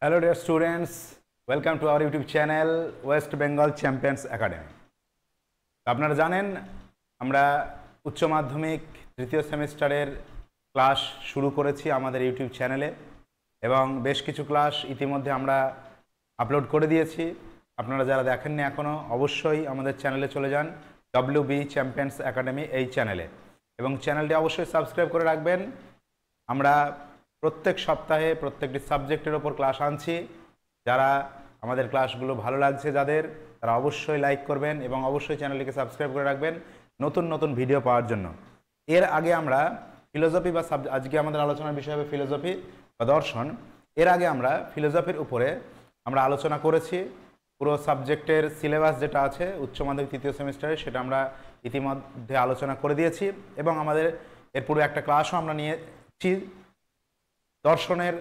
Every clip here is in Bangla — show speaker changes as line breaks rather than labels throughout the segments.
Hello dear students, welcome to our YouTube channel West Bengal Champions Academy. আপনারা জানেন আমরা উচ্চ মাধ্যমিক তৃতীয় সেমিস্টারের ক্লাস শুরু করেছি আমাদের ইউটিউব চ্যানেলে এবং বেশ কিছু ক্লাস ইতিমধ্যে আমরা আপলোড করে দিয়েছি। আপনারা যারা দেখেননি এখনো অবশ্যই আমাদের চ্যানেলে চলে যান WB চ্যাম্পিয়ন্স একাডেমি এই চ্যানেলে এবং চ্যানেলটি অবশ্যই সাবস্ক্রাইব করে রাখবেন। আমরা প্রত্যেক সপ্তাহে প্রত্যেকটি সাবজেক্টের ওপর ক্লাস আনছি। যারা আমাদের ক্লাসগুলো ভালো লাগছে যাদের, তারা অবশ্যই লাইক করবেন এবং অবশ্যই চ্যানেলটিকে সাবস্ক্রাইব করে রাখবেন নতুন নতুন ভিডিও পাওয়ার জন্য। এর আগে আমরা ফিলোসফি বা আজকে আমাদের আলোচনার বিষয় হবে ফিলোসফি বা দর্শন। এর আগে আমরা ফিলোসফির উপরে আমরা আলোচনা করেছি। পুরো সাবজেক্টের সিলেবাস যেটা আছে উচ্চ মাধ্যমিক তৃতীয় সেমিস্টারে সেটা আমরা ইতিমধ্যে আলোচনা করে দিয়েছি এবং আমাদের এর পুরো একটা ক্লাসও আমরা নিয়েছি দর্শনের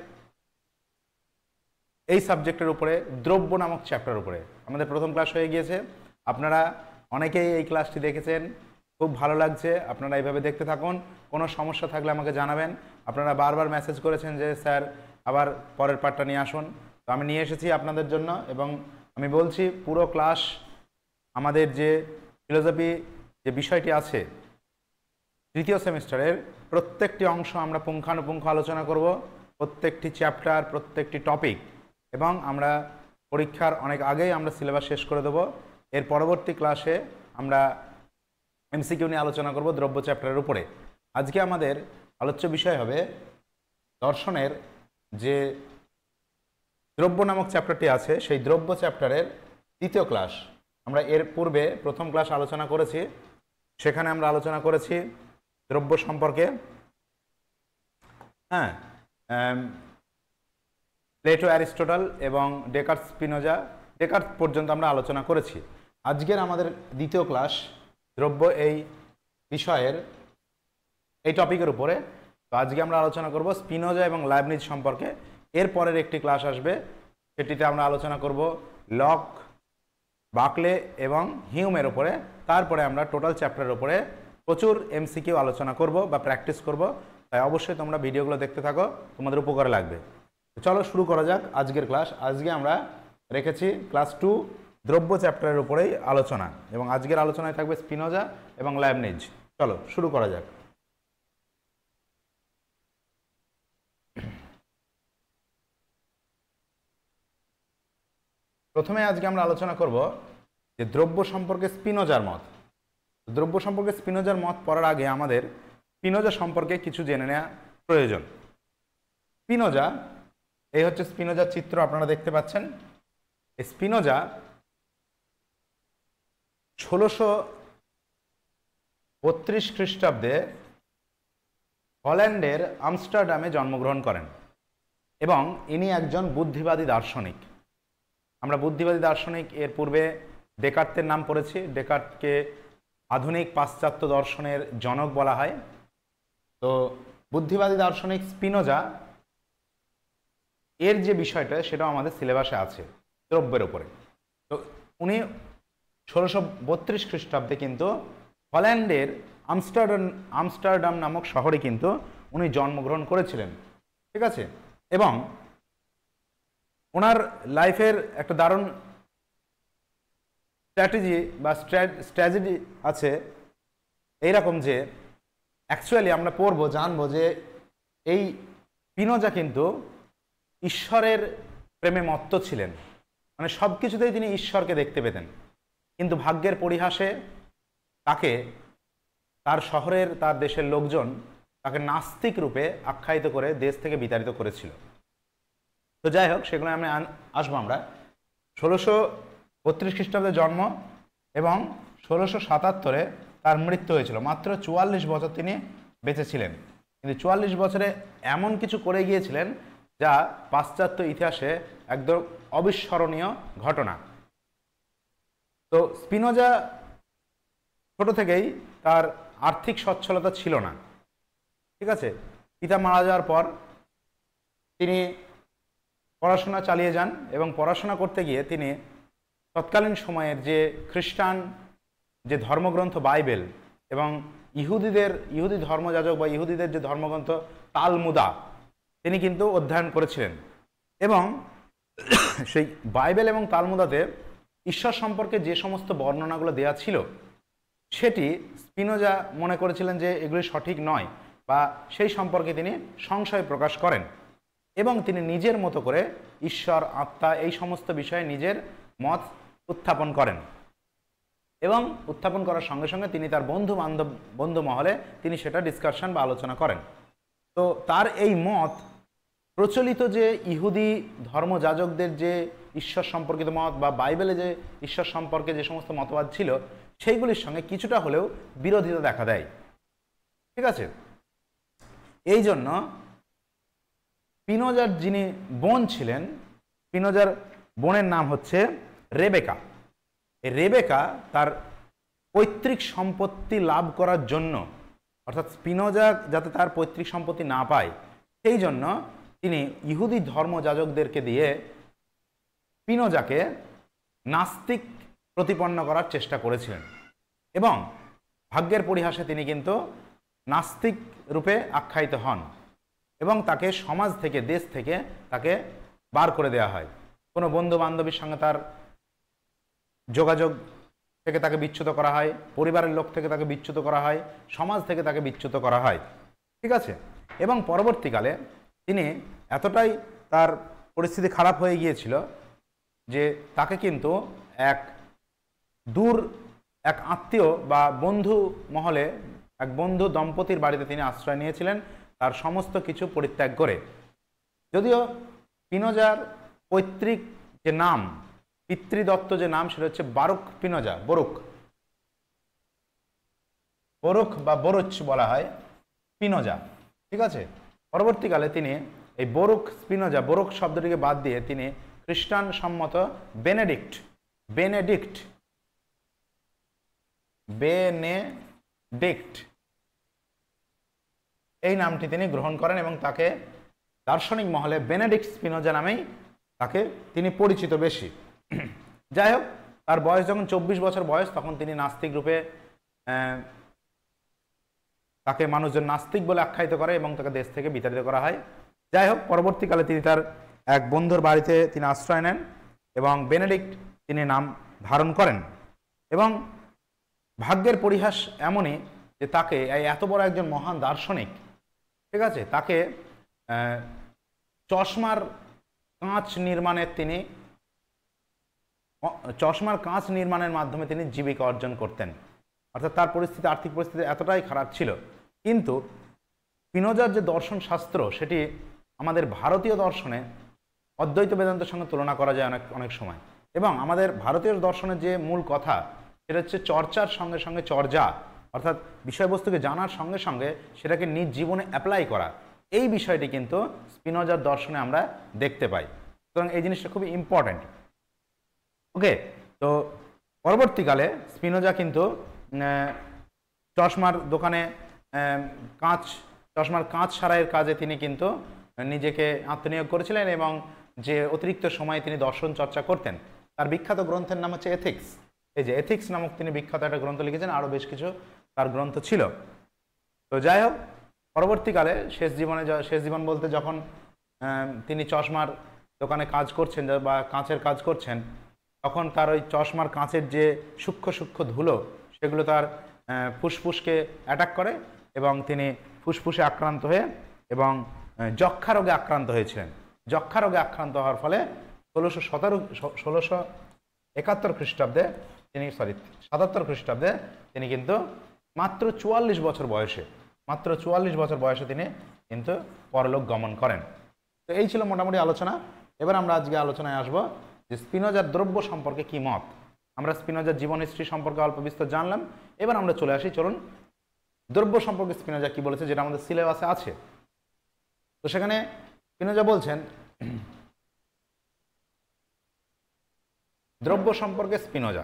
এই সাবজেক্টের উপরে, দ্রব্য নামক চ্যাপ্টার উপরে। আমাদের প্রথম ক্লাস হয়ে গিয়েছে, আপনারা অনেকেই এই ক্লাসটি দেখেছেন, খুব ভালো লাগছে। আপনারা এইভাবে দেখতে থাকুন, কোনো সমস্যা থাকলে আমাকে জানাবেন। আপনারা বারবার মেসেজ করেছেন যে স্যার আবার পরের পার্টটা নিয়ে আসুন, তো আমি নিয়ে এসেছি আপনাদের জন্য এবং আমি বলছি পুরো ক্লাস আমাদের যে ফিলোসফি যে বিষয়টি আছে তৃতীয় সেমিস্টারের প্রত্যেকটি অংশ আমরা পুঙ্খানুপুঙ্খ আলোচনা করব, প্রত্যেকটি চ্যাপ্টার প্রত্যেকটি টপিক, এবং আমরা পরীক্ষার অনেক আগেই আমরা সিলেবাস শেষ করে দেব। এর পরবর্তী ক্লাসে আমরা MCQ নিয়ে আলোচনা করব দ্রব্য চ্যাপ্টারের উপরে। আজকে আমাদের আলোচ্য বিষয় হবে দর্শনের যে দ্রব্য নামক চ্যাপ্টারটি আছে সেই দ্রব্য চ্যাপ্টারের দ্বিতীয় ক্লাস। আমরা এর পূর্বে প্রথম ক্লাস আলোচনা করেছি, সেখানে আমরা আলোচনা করেছি দ্রব্য সম্পর্কে। প্লেটো, অ্যারিস্টটল এবং ডেকার্ট, স্পিনোজা, ডেকার্ট পর্যন্ত আমরা আলোচনা করেছি। আজকের আমাদের দ্বিতীয় ক্লাস দ্রব্য এই বিষয়ের এই টপিকের উপরে। তো আজকে আমরা আলোচনা করব স্পিনোজা এবং লাইবনিজ সম্পর্কে। এর পরের একটি ক্লাস আসবে, সেটিতে আমরা আলোচনা করব লক, বাকলে এবং হিউমের উপরে। তারপরে আমরা টোটাল চ্যাপ্টারের উপরে প্রচুর MCQ আলোচনা করব বা প্র্যাকটিস করব। তাই অবশ্যই তোমরা ভিডিওগুলো দেখতে থাকো, তোমাদের উপকারে লাগবে। চলো শুরু করা যাক আজকের ক্লাস। আজকে আমরা রেখেছি ক্লাস 2 দ্রব্য চ্যাপ্টারের উপরেই আলোচনা এবং আজকের আলোচনায় থাকবে স্পিনোজা এবং লাইবনিজ। চলো শুরু করা যাক। প্রথমে আজকে আমরা আলোচনা করব যে দ্রব্য সম্পর্কে স্পিনোজার মত। দ্রব্য সম্পর্কে স্পিনোজার মত পড়ার আগে আমাদের স্পিনোজা সম্পর্কে কিছু জেনে নেওয়া প্রয়োজন। স্পিনোজা, এই হচ্ছে স্পিনোজার চিত্র আপনারা দেখতে পাচ্ছেন। স্পিনোজা 1632 খ্রিস্টাব্দে হল্যান্ডের আমস্টারডামে জন্মগ্রহণ করেন এবং ইনি একজন বুদ্ধিবাদী দার্শনিক। আমরা বুদ্ধিবাদী দার্শনিক এর পূর্বে ডেকার্তের নাম পড়েছি। ডেকার্তকে আধুনিক পাশ্চাত্য দর্শনের জনক বলা হয়। তো বুদ্ধিবাদী দার্শনিক স্পিনোজা এর যে বিষয়টা সেটাও আমাদের সিলেবাসে আছে দ্রব্যের উপরে। তো উনি 1632 খ্রিস্টাব্দে কিন্তু হল্যান্ডের আমস্টারডাম নামক শহরে কিন্তু উনি জন্মগ্রহণ করেছিলেন, ঠিক আছে। এবং ওনার লাইফের একটা দারুণ স্ট্র্যাটেজি আছে এইরকম যে অ্যাকচুয়ালি আমরা পড়বো, জানবো যে এই স্পিনোজা কিন্তু ঈশ্বরের প্রেমে মত্ত ছিলেন, মানে সব কিছুতেই তিনি ঈশ্বরকে দেখতে পেতেন। কিন্তু ভাগ্যের পরিহাসে তাকে তার শহরের, তার দেশের লোকজন তাকে নাস্তিক রূপে আখ্যায়িত করে দেশ থেকে বিতাড়িত করেছিল। তো যাই হোক, সেগুলো আমরা আসবো। আমরা 1632 খ্রিস্টাব্দে জন্ম এবং 1677-এ তার মৃত্যু হয়েছিল। মাত্র 44 বছর তিনি বেঁচে ছিলেন, কিন্তু 44 বছরে এমন কিছু করে গিয়েছিলেন যা পাশ্চাত্য ইতিহাসে একদম অবিস্মরণীয় ঘটনা। তো স্পিনোজা ছোট থেকেই তার আর্থিক সচ্ছলতা ছিল না, ঠিক আছে। পিতা মারা যাওয়ার পর তিনি পড়াশোনা চালিয়ে যান এবং পড়াশোনা করতে গিয়ে তিনি তৎকালীন সময়ের যে খ্রিস্টান যে ধর্মগ্রন্থ বাইবেল এবং ইহুদি ধর্মযাজক বা ইহুদিদের যে ধর্মগ্রন্থ তালমুদা তিনি কিন্তু অধ্যয়ন করেছিলেন এবং সেই বাইবেল এবং তালমুদাতে ঈশ্বর সম্পর্কে যে সমস্ত বর্ণনাগুলো দেওয়া ছিল সেটি স্পিনোজা মনে করেছিলেন যে এগুলি সঠিক নয় বা সেই সম্পর্কে তিনি সংশয় প্রকাশ করেন এবং তিনি নিজের মতো করে ঈশ্বর আত্মা এই সমস্ত বিষয়ে নিজের মত উত্থাপন করেন এবং উত্থাপন করার সঙ্গে সঙ্গে তিনি তার বন্ধু মহলে তিনি সেটা ডিসকাশন বা আলোচনা করেন। তো তার এই মত প্রচলিত যে ইহুদি ধর্মযাজকদের যে ঈশ্বর সম্পর্কিত মত বা বাইবেলে যে ঈশ্বর সম্পর্কে যে সমস্ত মতবাদ ছিল সেইগুলির সঙ্গে কিছুটা হলেও বিরোধিতা দেখা দেয়। ঠিক আছে, এই জন্য স্পিনোজার যিনি বোন ছিলেন, স্পিনোজার বোনের নাম হচ্ছে রেবেকা। এই রেবেকা তার পৈতৃক সম্পত্তি লাভ করার জন্য, অর্থাৎ স্পিনোজা যাতে তার পৈতৃক সম্পত্তি না পায় সেই জন্য তিনি ইহুদি ধর্মযাজকদেরকে দিয়ে স্পিনোজাকে নাস্তিক প্রতিপন্ন করার চেষ্টা করেছিলেন এবং ভাগ্যের পরিহাসে তিনি কিন্তু নাস্তিক রূপে আখ্যায়িত হন এবং তাকে সমাজ থেকে, দেশ থেকে তাকে বার করে দেওয়া হয়। কোনো বন্ধু বান্ধবীর সঙ্গে তার যোগাযোগ থেকে তাকে বিচ্যুত করা হয়, পরিবারের লোক থেকে তাকে বিচ্যুত করা হয়, সমাজ থেকে তাকে বিচ্যুত করা হয়। ঠিক আছে, এবং পরবর্তীকালে তিনি এতটাই তার পরিস্থিতি খারাপ হয়ে গিয়েছিল যে তাকে কিন্তু এক আত্মীয় বা বন্ধু মহলে, এক বন্ধু দম্পতির বাড়িতে তিনি আশ্রয় নিয়েছিলেন তার সমস্ত কিছু পরিত্যাগ করে। যদিও স্পিনোজার পৈতৃক যে নাম, পিতৃদত্ত যে নাম, সেটা হচ্ছে বারুক স্পিনোজা, বরুক বা বরুচ বলা হয় স্পিনোজা। ঠিক আছে, পরবর্তীকালে তিনি এই বরুক স্পিনোজা, বরুক শব্দটিকে বাদ দিয়ে তিনি খ্রিস্টান সম্মত বেনেডিক্ট এই নামটি তিনি গ্রহণ করেন এবং তাকে দার্শনিক মহলে বেনেডিক্ট স্পিনোজা নামেই তাকে তিনি পরিচিত বেশি। যাই হোক, তার বয়স যখন 24 বছর বয়স তখন তিনি নাস্তিক রূপে, তাকে মানুষজন নাস্তিক বলে আখ্যায়িত করে এবং তাকে দেশ থেকে বিতাড়িত করা হয়। যাই হোক, পরবর্তীকালে তিনি তার এক বন্ধুর বাড়িতে তিনি আশ্রয় নেন এবং বেনেডিক্ট তিনি নাম ধারণ করেন এবং ভাগ্যের পরিহাস এমনই যে তাকে এত বড় একজন মহান দার্শনিক, ঠিক আছে, তাকে চশমার কাঁচ নির্মাণের মাধ্যমে তিনি জীবিকা অর্জন করতেন। অর্থাৎ তার আর্থিক পরিস্থিতি এতটাই খারাপ ছিল, কিন্তু স্পিনোজার যে দর্শন শাস্ত্র সেটি আমাদের ভারতীয় দর্শনে অদ্বৈত বেদান্তের সঙ্গে তুলনা করা যায় অনেক সময়। এবং আমাদের ভারতীয় দর্শনের যে মূল কথা সেটা হচ্ছে চর্চার সঙ্গে সঙ্গে চর্যা, অর্থাৎ বিষয়বস্তুকে জানার সঙ্গে সঙ্গে সেটাকে নিজ জীবনে অ্যাপ্লাই করা। এই বিষয়টি কিন্তু স্পিনোজার দর্শনে আমরা দেখতে পাই। সুতরাং এই জিনিসটা খুবই ইম্পর্ট্যান্ট। ওকে, তো পরবর্তীকালে স্পিনোজা কিন্তু চশমার দোকানে চশমার কাঁচ সারাইয়ের কাজে তিনি কিন্তু নিজেকে আত্মনিয়োগ করেছিলেন এবং যে অতিরিক্ত সময়ে তিনি দর্শন চর্চা করতেন। তার বিখ্যাত গ্রন্থের নাম হচ্ছে এথিক্স। এই যে এথিক্স নামক তিনি বিখ্যাত একটা গ্রন্থ লিখেছেন, আরও বেশ কিছু তার গ্রন্থ ছিল। তো যাই হোক, পরবর্তীকালে শেষ জীবন বলতে যখন তিনি চশমার দোকানে কাজ করছেন বা কাঁচের কাজ করছেন, তখন তার ওই চশমার কাঁচের যে সূক্ষ্ম ধুলো সেগুলো তার ফুসফুসকে অ্যাটাক করে এবং তিনি ফুসফুসে আক্রান্ত হয়ে এবং যক্ষা রোগে আক্রান্ত হয়েছিলেন। যক্ষা রোগে আক্রান্ত হওয়ার ফলে 1677 খ্রিস্টাব্দে তিনি কিন্তু মাত্র 44 বছর বয়সে তিনি কিন্তু পরলোক গমন করেন। তো এই ছিল মোটামুটি আলোচনা। এবার আমরা আজকে আলোচনায় আসব যে স্পিনোজার দ্রব্য সম্পর্কে কি মত। আমরা স্পিনোজার জীবন হিস্ট্রি সম্পর্কে অল্প বিস্তর জানলাম। এবার আমরা চলে আসি, চলুন দ্রব্য সম্পর্কে স্পিনোজা কি বলেছে, যেটা আমাদের সিলেবাসে আছে। তো সেখানে স্পিনোজা বলছেন দ্রব্য সম্পর্কে স্পিনোজা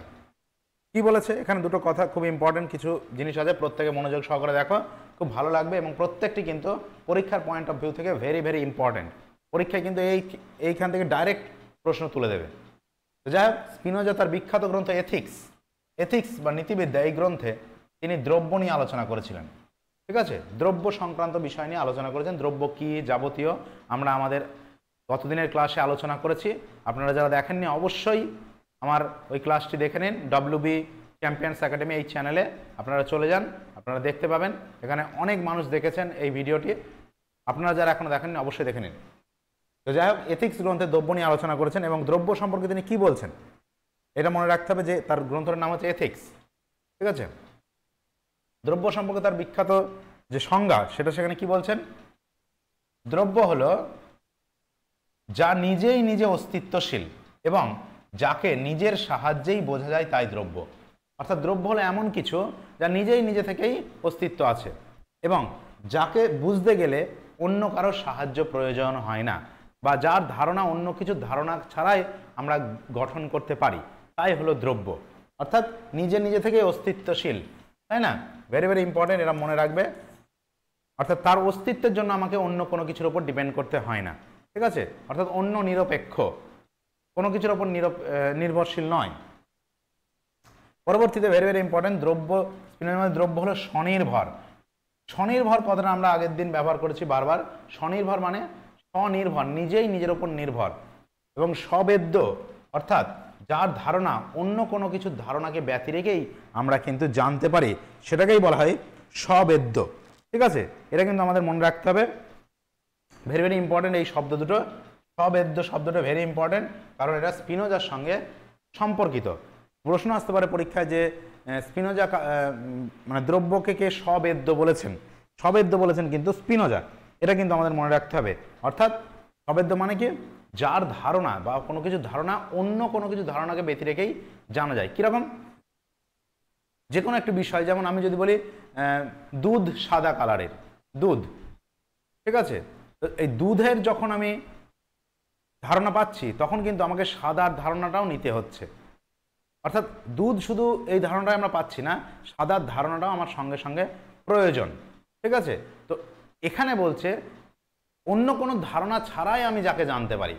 কি বলেছে। এখানে দুটো কথা খুব ইম্পর্টেন্ট কিছু জিনিস আছে, প্রত্যেকে মনোযোগ সহকারে দেখো, খুব ভালো লাগবে এবং প্রত্যেকটি কিন্তু পরীক্ষার পয়েন্ট অফ ভিউ থেকে ভেরি ভেরি ইম্পর্টেন্ট। পরীক্ষায় কিন্তু এইখান থেকে ডাইরেক্ট প্রশ্ন তুলে দেবে। তো যাই হোক, স্পিনোজা তার বিখ্যাত গ্রন্থ এথিক্স বা নীতিবিদ্যা, এই গ্রন্থে তিনি দ্রব্য নিয়ে আলোচনা করেছিলেন। ঠিক আছে, দ্রব্য সংক্রান্ত বিষয় নিয়ে আলোচনা করেছেন। দ্রব্য কি, যাবতীয় আমরা আমাদের গতদিনের ক্লাসে আলোচনা করেছি। আপনারা যারা দেখেননি অবশ্যই আমার ওই ক্লাসটি দেখে নিন। ডব্লিউবি চ্যাম্পিয়ন্স একাডেমি এই চ্যানেলে আপনারা চলে যান, আপনারা দেখতে পাবেন। এখানে অনেক মানুষ দেখেছেন এই ভিডিওটি, আপনারা যারা এখনও দেখেননি অবশ্যই দেখে নিন। তো যাই হোক, এথিক্স গ্রন্থে দ্রব্য নিয়ে আলোচনা করেছেন এবং দ্রব্য সম্পর্কে তিনি কি বলছেন এটা মনে রাখতে হবে যে তার গ্রন্থের নাম হচ্ছে এথিক্স। ঠিক আছে, দ্রব্য সম্পর্কে তার বিখ্যাত যে সংজ্ঞা সেটা সেখানে কি বলছেন, দ্রব্য হলো যা নিজেই নিজে অস্তিত্বশীল এবং যাকে নিজের সাহায্যেই বোঝা যায় তাই দ্রব্য। অর্থাৎ দ্রব্য হলো এমন কিছু যা নিজেই নিজে থেকেই অস্তিত্ব আছে এবং যাকে বুঝতে গেলে অন্য কারোর সাহায্য প্রয়োজন হয় না, বা যার ধারণা অন্য কিছু ধারণা ছাড়াই আমরা গঠন করতে পারি, তাই হলো দ্রব্য। অর্থাৎ নিজে নিজে থেকে অস্তিত্বশীল, তাই না? ভেরি ভেরি ইম্পর্টেন্ট, এরা মনে রাখবে। অর্থাৎ তার অস্তিত্বের জন্য আমাকে অন্য কোনো কিছুর উপর ডিপেন্ড করতে হয় না। ঠিক আছে, অর্থাৎ অন্য নিরপেক্ষ, কোনো কিছুর উপর নির্ভরশীল নয়। পরবর্তীতে ভেরি ভেরি ইম্পর্টেন্ট, দ্রব্য স্পিনজারের মধ্যে দ্রব্য হলো স্বনির্ভর। স্বনির্ভর কথাটা আমরা আগের দিন ব্যবহার করেছি বারবার। স্বনির্ভর মানে স্বনির্ভর, নিজেই নিজের উপর নির্ভর, এবং স্ববেদ্য অর্থাৎ যার ধারণা অন্য কোনো কিছুর ধারণাকে ব্যতি রেখেই আমরা কিন্তু জানতে পারি, সেটাকেই বলা হয় স্ববেদ্য। ঠিক আছে, এটা কিন্তু আমাদের মনে রাখতে হবে, ভেরি ভেরি ইম্পর্টেন্ট এই শব্দ দুটো। স্ববেদ্য শব্দটা ভেরি ইম্পর্টেন্ট, কারণ এটা স্পিনোজার সঙ্গে সম্পর্কিত। প্রশ্ন আসতে পারে পরীক্ষায় যে স্পিনোজা মানে দ্রব্যকে কে স্ববেদ্য বলেছেন, স্ববেদ্য বলেছেন কিন্তু স্পিনোজা, এটা কিন্তু আমাদের মনে রাখতে হবে। অর্থাৎ স্ববেদ্য মানে কি, যার ধারণা বা কোনো কিছু ধারণা অন্য কোনো কিছু ধারণাকে ব্যতি রেখেই জানা যায়। কীরকম, যে কোনো একটি বিষয়, যেমন আমি যদি বলি দুধ সাদা কালারের, দুধ, ঠিক আছে, তো এই দুধের যখন আমি ধারণা পাচ্ছি তখন কিন্তু আমাকে সাদার ধারণাটাও নিতে হচ্ছে। অর্থাৎ দুধ শুধু এই ধারণাটাই আমরা পাচ্ছি না, সাদার ধারণাটাও আমার সঙ্গে সঙ্গে প্রয়োজন। ঠিক আছে, তো এখানে বলছে অন্য কোনো ধারণা ছাড়াই আমি যাকে জানতে পারি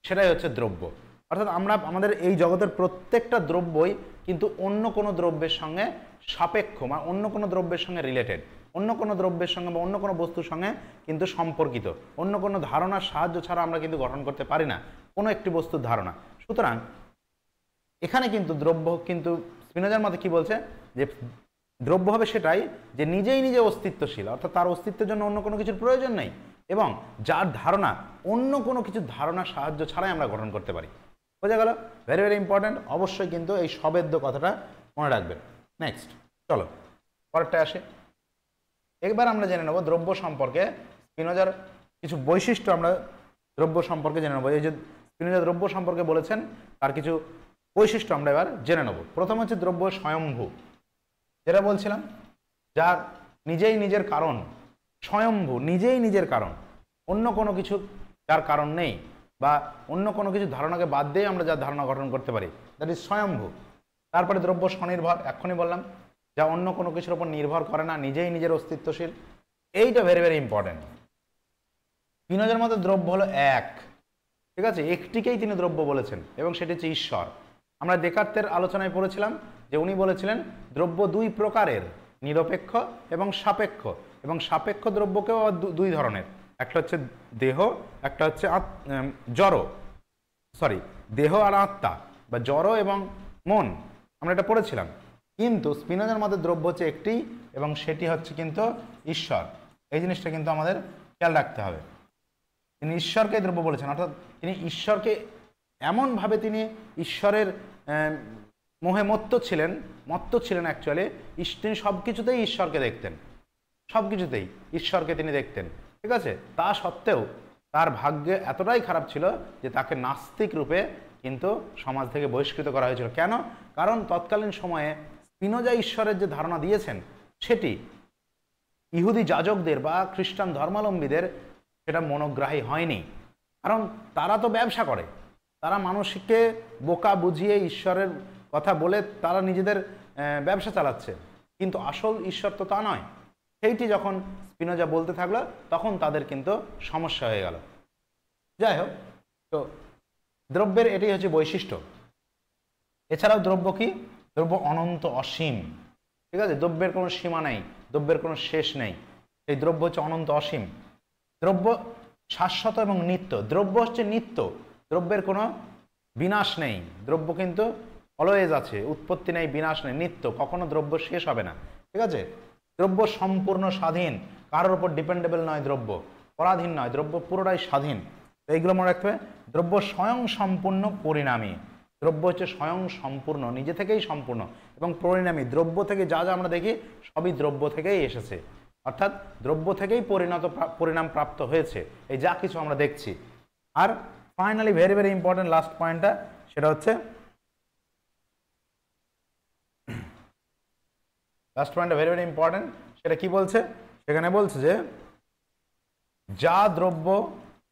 সেটাই হচ্ছে দ্রব্য। অর্থাৎ আমরা আমাদের এই জগতের প্রত্যেকটা দ্রব্যই কিন্তু অন্য কোনো দ্রব্যের সঙ্গে সাপেক্ষ, মানে অন্য কোনো দ্রব্যের সঙ্গে রিলেটেড, অন্য কোনো দ্রব্যের সঙ্গে বা অন্য কোনো বস্তুর সঙ্গে কিন্তু সম্পর্কিত। অন্য কোনো ধারণার সাহায্য ছাড়া আমরা কিন্তু গঠন করতে পারি না কোনো একটি বস্তুর ধারণা। সুতরাং এখানে কিন্তু দ্রব্য, কিন্তু স্পিনোজার মতে কি বলছে যে দ্রব্য হবে সেটাই যে নিজেই নিজে অস্তিত্বশীল, অর্থাৎ তার অস্তিত্বের জন্য অন্য কোনো কিছুর প্রয়োজন নেই এবং যার ধারণা অন্য কোনো কিছুর ধারণার সাহায্য ছাড়াই আমরা গঠন করতে পারি। বোঝা গেল? ভেরি ভেরি ইম্পর্টেন্ট, অবশ্যই কিন্তু এই স্ববেদ্য কথাটা মনে রাখবেন। নেক্সট চলো পরেরটা আসে। একবার আমরা জেনে নেব দ্রব্য সম্পর্কে স্পিনোজার কিছু বৈশিষ্ট্য, আমরা দ্রব্য সম্পর্কে জেনে নেব। এই যে স্পিনোজা দ্রব্য সম্পর্কে বলেছেন তার কিছু বৈশিষ্ট্য আমরা এবার জেনে নেব। প্রথম হচ্ছে দ্রব্য স্বয়ম্ভু, যেটা বলছিলাম, যার নিজেই নিজের কারণ, স্বয়ম্ভু, নিজেই নিজের কারণ, অন্য কোনো কিছু যার কারণ নেই, বা অন্য কোনো কিছু ধারণাকে বাদ দিয়ে আমরা যার ধারণা গঠন করতে পারি, দ্যাট ইজ স্বয়ম্ভু। তারপরে দ্রব্য স্বনির্ভর, এক্ষুনি বললাম, যা অন্য কোনো কিছুর উপর নির্ভর করে না, নিজেই নিজের অস্তিত্বশীল। এইটা ভেরি ভেরি ইম্পর্টেন্ট। স্পিনোজার মধ্যে দ্রব্য হলো এক, ঠিক আছে, একটিকেই তিনি দ্রব্য বলেছেন এবং সেটি হচ্ছে ঈশ্বর। আমরা দেকার্তের আলোচনায় পড়েছিলাম যে উনি বলেছিলেন দ্রব্য দুই প্রকারের, নিরপেক্ষ এবং সাপেক্ষ, এবং সাপেক্ষ দ্রব্যকেও দুই ধরনের, একটা হচ্ছে দেহ, একটা হচ্ছে জড়, সরি দেহ আর আত্মা, বা জড় এবং মন, আমরা এটা পড়েছিলাম। কিন্তু স্পিনোজার মধ্যে দ্রব্য হচ্ছে একটি এবং সেটি হচ্ছে কিন্তু ঈশ্বর। এই জিনিসটা কিন্তু আমাদের খেয়াল রাখতে হবে। তিনি ঈশ্বরকে দ্রব্য বলেছেন, অর্থাৎ তিনি ঈশ্বরকে এমনভাবে, তিনি ঈশ্বরের মোহে মত্ত ছিলেন অ্যাকচুয়ালি, তিনি সব কিছুতেই ঈশ্বরকে দেখতেন, সব কিছুতেই ঈশ্বরকে তিনি দেখতেন। ঠিক আছে, তা সত্ত্বেও তার ভাগ্যে এতটাই খারাপ ছিল যে তাকে নাস্তিক রূপে কিন্তু সমাজ থেকে বহিষ্কৃত করা হয়েছিল। কেন? কারণ তৎকালীন সময়ে স্পিনোজা ঈশ্বরের যে ধারণা দিয়েছেন সেটি ইহুদি যাজকদের বা খ্রিস্টান ধর্মাবলম্বীদের সেটা মনোগ্রাহী হয়নি। কারণ তারা তো ব্যবসা করে, তারা মানুষকে বোকা বুঝিয়ে ঈশ্বরের কথা বলে তারা নিজেদের ব্যবসা চালাচ্ছে, কিন্তু আসল ঈশ্বর তো তা নয়। সেইটি যখন স্পিনোজা বলতে থাকলো তখন তাদের কিন্তু সমস্যা হয়ে গেল। যাই হোক, তো দ্রব্যের এটাই হচ্ছে বৈশিষ্ট্য। এছাড়াও দ্রব্য কি? দ্রব্য অনন্ত, অসীম। ঠিক আছে, দ্রব্যের কোনো সীমা নেই, দ্রব্যের কোনো শেষ নেই, সেই দ্রব্য হচ্ছে অনন্ত, অসীম। দ্রব্য শাশ্বত এবং নিত্য। দ্রব্য হচ্ছে নিত্য, দ্রব্যের কোনো বিনাশ নেই, দ্রব্য কিন্তু অলওয়েজ আছে, উৎপত্তি নেই, বিনাশ নেই, নিত্য, কখনো দ্রব্য শেষ হবে না। ঠিক আছে, দ্রব্য সম্পূর্ণ স্বাধীন, কারোর উপর ডিপেন্ডেবল নয়, দ্রব্য পরাধীন নয়, দ্রব্য পুরোটাই স্বাধীন। তো এইগুলো মনে রাখতে হবে। দ্রব্য স্বয়ং সম্পূর্ণ পরিণামী, দ্রব্য হচ্ছে স্বয়ং সম্পূর্ণ, নিজে থেকেই সম্পূর্ণ এবং পরিণামী। দ্রব্য থেকে যা যা আমরা দেখি সবই দ্রব্য থেকেই এসেছে, অর্থাৎ দ্রব্য থেকেই পরিণাম প্রাপ্ত হয়েছে এই যা কিছু আমরা দেখছি। আর finally very very important last পয়েন্টটা, সেটা হচ্ছে লাস্ট পয়েন্টটা ভেরি ভেরি ইম্পর্টেন্ট। সেটা কি বলছে? সেখানে বলছে যে যা দ্রব্য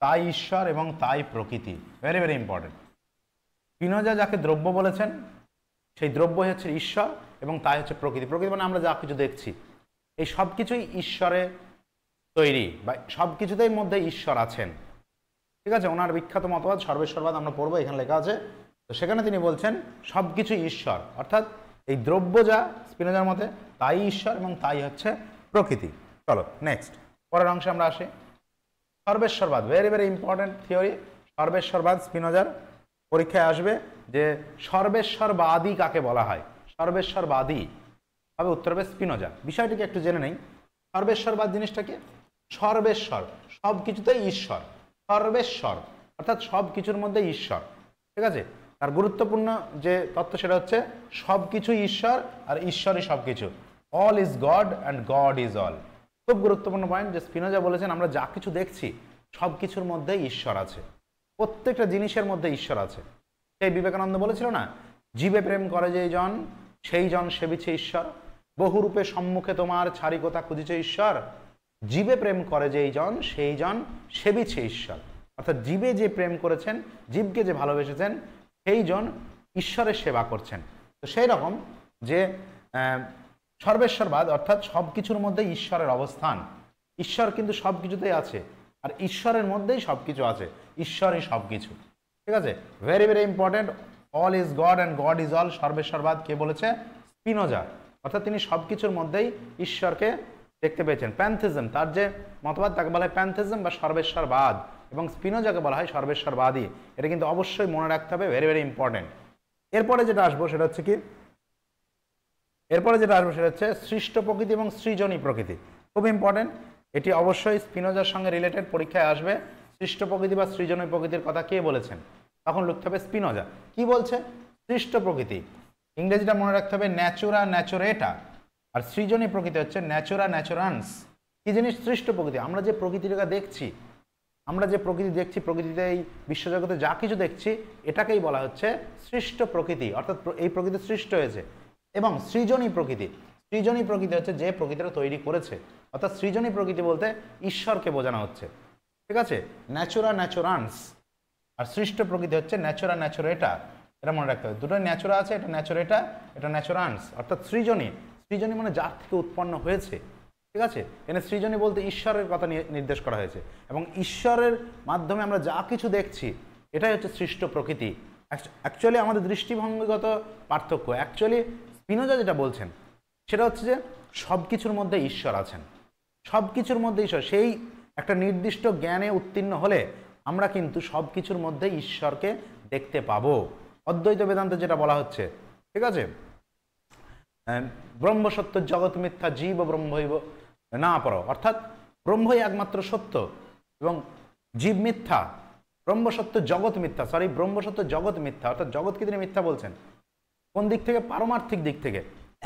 তাই ঈশ্বর এবং তাই প্রকৃতি। Very very important. স্পিনোজা যাকে দ্রব্য বলেছেন সেই দ্রব্যই হচ্ছে ঈশ্বর এবং তাই হচ্ছে প্রকৃতি। প্রকৃতি মানে আমরা যা কিছু দেখছি, এই সব কিছুই ঈশ্বরে তৈরি, বা সব কিছুতেই মধ্যে ঈশ্বর আছেন। ঠিক আছে, ওনার বিখ্যাত মতবাদ সর্বেশ্বরবাদ আমরা পড়বো, এখানে লেখা আছে। তো সেখানে তিনি বলছেন সব কিছুই ঈশ্বর, অর্থাৎ এই দ্রব্য যা স্পিনোজার মতে তাই ঈশ্বর এবং তাই হচ্ছে প্রকৃতি। চলো নেক্সট পরের অংশে আমরা আসি। সর্বেশ্বরবাদ, ভেরি ভেরি ইম্পর্টেন্ট থিওরি। সর্বেশ্বরবাদ স্পিনোজার পরীক্ষায় আসবে যে সর্বেশ্বরবাদী কাকে বলা হয়। সর্বেশ্বরবাদী হবে উত্তর হবে স্পিনোজা। বিষয়টিকে একটু জেনে নেই। সর্বেশ্বরবাদ জিনিসটা কি? সর্বেশ্বর, সব কিছুতেই ঈশ্বর, সর্বেশ্বর অর্থাৎ সব কিছুর মধ্যে ঈশ্বর। ঠিক আছে, তার গুরুত্বপূর্ণ যে তত্ত্ব সেটা হচ্ছে সব কিছুই ঈশ্বর আর ঈশ্বরই সব কিছু। All is God and God is all. খুব গুরুত্বপূর্ণ পয়েন্ট যে স্পিনোজা বলেছেন আমরা যা কিছু দেখছি সব কিছুর মধ্যেই ঈশ্বর আছে, প্রত্যেকটা জিনিসের মধ্যে ঈশ্বর আছে। সেই বিবেকানন্দ বলেছিল না, জীবে প্রেম করে যেই জন সেই জন সেবিছে ঈশ্বর, বহুরূপে সম্মুখে তোমার ছাড়ি কথা খুঁজিছে ঈশ্বর, জীবে প্রেম করে যেই জন সেই জন সেবিছে ঈশ্বর। অর্থাৎ জীবে যে প্রেম করেছেন, জীবকে যে ভালোবেসেছেন সেই জন ঈশ্বরের সেবা করছেন। তো সেই রকম যে সর্বেশ্বরবাদ অর্থাৎ সব কিছুর মধ্যে ঈশ্বরের অবস্থান, ঈশ্বর কিন্তু সব কিছুতেই আছে আর ঈশ্বরের মধ্যেই সব কিছু আছে, ঈশ্বরই সব কিছু। ঠিক আছে, very very important. All is God and God is all, সর্বেশ্বরবাদ কে বলেছে? স্পিনোজা। অর্থাৎ তিনি সব কিছুর মধ্যেই ঈশ্বরকে দেখতে পেয়েছেন। প্যান্থিজম তার যে মতবাদ তাকে বলা হয় প্যান্থিজম বা সর্বেশ্বরবাদ, এবং স্পিনোজাকে বলা হয় সর্বেশ্বরবাদী। এটা কিন্তু অবশ্যই মনে রাখতে হবে, ভেরি ভেরি ইম্পর্টেন্ট। এরপরে যেটা আসবো সেটা হচ্ছে কি, এরপরে যেটা আসবো সেটা হচ্ছে সৃষ্ট প্রকৃতি এবং সৃজনী প্রকৃতি। খুব ইম্পর্টেন্ট, এটি অবশ্যই স্পিনোজার সঙ্গে রিলেটেড, পরীক্ষায় আসবে। সৃষ্ট প্রকৃতি বা সৃজনী প্রকৃতির কথা কে বলেছেন, তখন লিখতে হবে স্পিনোজা। কি বলছে? সৃষ্ট প্রকৃতি, ইংরেজিটা মনে রাখতে হবে ন্যাচুরা ন্যাচুরেটা, আর সৃজনী প্রকৃতি হচ্ছে ন্যাচুরা ন্যাচুরান্স। কি জিনিস? সৃষ্ট প্রকৃতি, আমরা যে প্রকৃতিটা দেখছি, আমরা যে প্রকৃতি দেখছি, প্রকৃতিতে এই বিশ্বজগতে যা কিছু দেখছি এটাকেই বলা হচ্ছে সৃষ্ট প্রকৃতি, অর্থাৎ এই প্রকৃতি সৃষ্ট হয়েছে। এবং সৃজনী প্রকৃতি, সৃজনী প্রকৃতি হচ্ছে যে প্রকৃতিটা তৈরি করেছে, অর্থাৎ সৃজনী প্রকৃতি বলতে ঈশ্বরকে বোঝানো হচ্ছে। ঠিক আছে, ন্যাচুরা ন্যাচুরান্স, আর সৃষ্ট প্রকৃতি হচ্ছে ন্যাচুরা ন্যাচুরেটা। এটা মনে রাখতে হবে, দুটো ন্যাচুরা আছে, এটা ন্যাচুরেটা, এটা ন্যাচুরান্স, অর্থাৎ সৃজনী। সৃজনী মানে যার থেকে উৎপন্ন হয়েছে। ঠিক আছে, এখানে সৃজনী বলতে ঈশ্বরের কথা নির্দেশ করা হয়েছে, এবং ঈশ্বরের মাধ্যমে আমরা যা কিছু দেখছি এটাই হচ্ছে সৃষ্ট প্রকৃতি। অ্যাকচুয়ালি আমাদের দৃষ্টিভঙ্গিগত পার্থক্য। অ্যাকচুয়ালি স্পিনোজা যেটা বলছেন সেটা হচ্ছে যে সব কিছুর মধ্যে ঈশ্বর আছেন, সব কিছুর মধ্যে ঈশ্বর। সেই একটা নির্দিষ্ট জ্ঞানে উত্তীর্ণ হলে আমরা কিন্তু সব কিছুর মধ্যে ঈশ্বরকে দেখতে পাবো। অদ্বৈত বেদান্তে যেটা বলা হচ্ছে, ঠিক আছে, ব্রহ্ম সত্য জগৎ মিথ্যা জীব ব্রহ্মৈব না পর, অর্থাৎ ব্রহ্মই একমাত্র সত্য এবং জীব মিথ্যা, ব্রহ্ম সত্য জগৎ মিথ্যা, ব্রহ্ম সত্য জগৎ মিথ্যা, অর্থাৎ জগৎকে তিনি মিথ্যা বলছেন। কোন দিক থেকে? পারমার্থিক দিক থেকে।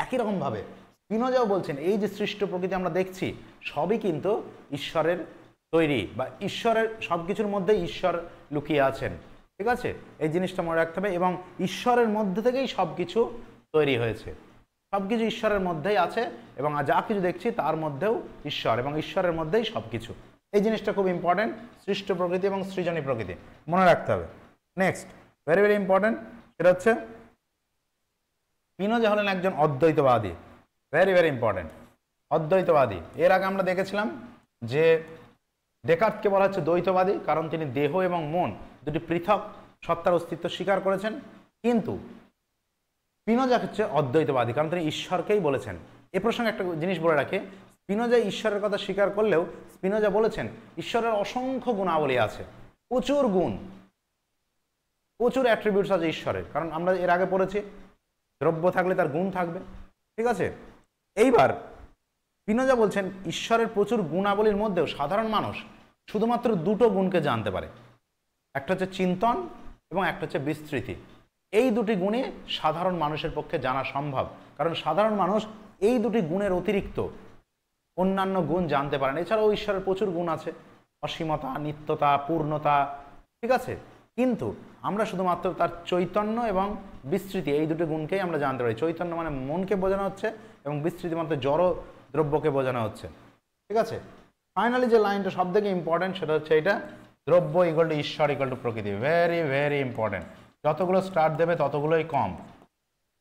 একই রকমভাবে স্পিনোজাও বলছেন এই যে সৃষ্ট প্রকৃতি আমরা দেখছি সবই কিন্তু ঈশ্বরের তৈরি, বা ঈশ্বরের সব কিছুর মধ্যে ঈশ্বর লুকিয়ে আছেন। ঠিক আছে, এই জিনিসটা মনে রাখতে হবে, এবং ঈশ্বরের মধ্যে থেকেই সব কিছু তৈরি হয়েছে, সব কিছু ঈশ্বরের মধ্যেই আছে, এবং যা কিছু দেখছি তার মধ্যেও ঈশ্বর, এবং ঈশ্বরের মধ্যেই সব কিছু। এই জিনিসটা খুব ইম্পর্টেন্ট, সৃষ্ট প্রকৃতি এবং সৃজনী প্রকৃতি মনে রাখতে হবে। নেক্সট ভেরি ভেরি ইম্পর্টেন্ট, সেটা হচ্ছে স্পিনোজা হলেন একজন অদ্বৈতবাদী। ভেরি ভেরি ইম্পর্টেন্ট, অদ্বৈতবাদী। এর আগে আমরা দেখেছিলাম যে ডেকার্টকে বলা হচ্ছে দ্বৈতবাদী, কারণ তিনি দেহ এবং মন দুটি পৃথক সত্তার অস্তিত্ব স্বীকার করেছেন। কিন্তু স্পিনোজা হচ্ছে অদ্বৈতবাদী, কারণ তিনি ঈশ্বরকেই বলেছেন। এ প্রসঙ্গে একটা জিনিস বলে রাখে, স্পিনোজা ঈশ্বরের কথা স্বীকার করলেও স্পিনোজা বলেছেন ঈশ্বরের অসংখ্য গুণাবলী আছে, প্রচুর গুণ, প্রচুর অ্যাট্রিবিউটস আছে ঈশ্বরের, কারণ আমরা এর আগে পড়েছি দ্রব্য থাকলে তার গুণ থাকবে। ঠিক আছে, এইবার স্পিনোজা বলছেন ঈশ্বরের প্রচুর গুণাবলীর মধ্যেও সাধারণ মানুষ শুধুমাত্র দুটো গুণকে জানতে পারে, একটা হচ্ছে চিন্তন এবং একটা হচ্ছে বিস্তৃতি। এই দুটি গুণে সাধারণ মানুষের পক্ষে জানা সম্ভব, কারণ সাধারণ মানুষ এই দুটি গুণের অতিরিক্ত অন্যান্য গুণ জানতে পারেন। এছাড়াও ঈশ্বরের প্রচুর গুণ আছে, অসীমতা, নিত্যতা, পূর্ণতা। ঠিক আছে, কিন্তু আমরা শুধুমাত্র তার চৈতন্য এবং বিস্তৃতি এই দুটি গুণকেই আমরা জানতে পারি। চৈতন্য মানে মনকে বোঝানো হচ্ছে এবং বিস্তৃতি মানে জড় দ্রব্যকে বোঝানো হচ্ছে। ঠিক আছে, ফাইনালি যে লাইনটা সব থেকে ইম্পর্টেন্ট সেটা হচ্ছে এটা, দ্রব্য ইকুয়াল টু ঈশ্বর ইকুয়াল টু প্রকৃতি। ভেরি ভেরি ইম্পর্টেন্ট, যতগুলো স্টার দেবে ততগুলোই কম।